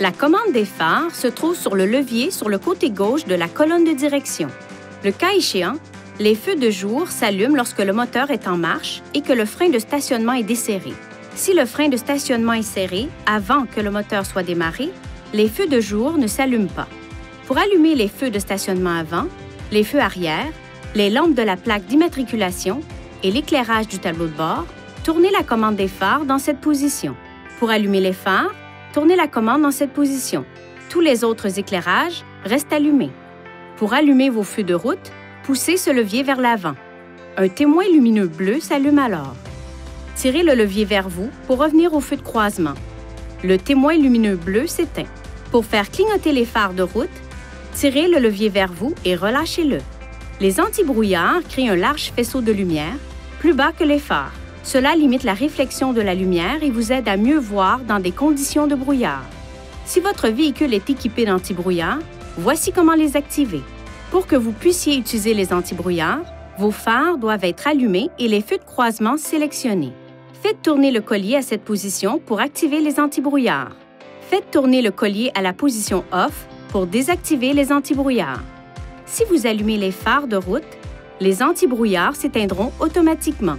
La commande des phares se trouve sur le levier sur le côté gauche de la colonne de direction. Le cas échéant, les feux de jour s'allument lorsque le moteur est en marche et que le frein de stationnement est desserré. Si le frein de stationnement est serré avant que le moteur soit démarré, les feux de jour ne s'allument pas. Pour allumer les feux de stationnement avant, les feux arrière, les lampes de la plaque d'immatriculation et l'éclairage du tableau de bord, tournez la commande des phares dans cette position. Pour allumer les phares, tournez la commande dans cette position. Tous les autres éclairages restent allumés. Pour allumer vos feux de route, poussez ce levier vers l'avant. Un témoin lumineux bleu s'allume alors. Tirez le levier vers vous pour revenir au feu de croisement. Le témoin lumineux bleu s'éteint. Pour faire clignoter les phares de route, tirez le levier vers vous et relâchez-le. Les antibrouillards créent un large faisceau de lumière, plus bas que les phares. Cela limite la réflexion de la lumière et vous aide à mieux voir dans des conditions de brouillard. Si votre véhicule est équipé d'antibrouillards, voici comment les activer. Pour que vous puissiez utiliser les antibrouillards, vos phares doivent être allumés et les feux de croisement sélectionnés. Faites tourner le collier à cette position pour activer les antibrouillards. Faites tourner le collier à la position off pour désactiver les antibrouillards. Si vous allumez les phares de route, les antibrouillards s'éteindront automatiquement.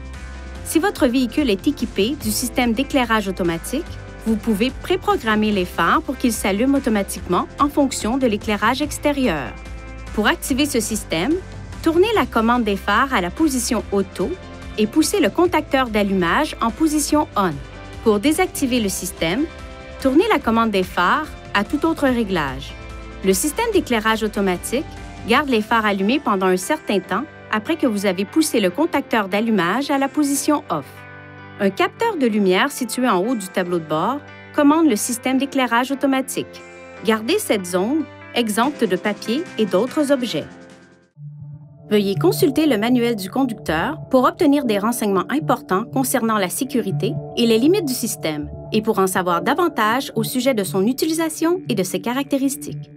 Si votre véhicule est équipé du système d'éclairage automatique, vous pouvez préprogrammer les phares pour qu'ils s'allument automatiquement en fonction de l'éclairage extérieur. Pour activer ce système, tournez la commande des phares à la position Auto et poussez le contacteur d'allumage en position On. Pour désactiver le système, tournez la commande des phares à tout autre réglage. Le système d'éclairage automatique garde les phares allumés pendant un certain temps après que vous avez poussé le contacteur d'allumage à la position Off. Un capteur de lumière situé en haut du tableau de bord commande le système d'éclairage automatique. Gardez cette zone exempte de papier et d'autres objets. Veuillez consulter le manuel du conducteur pour obtenir des renseignements importants concernant la sécurité et les limites du système et pour en savoir davantage au sujet de son utilisation et de ses caractéristiques.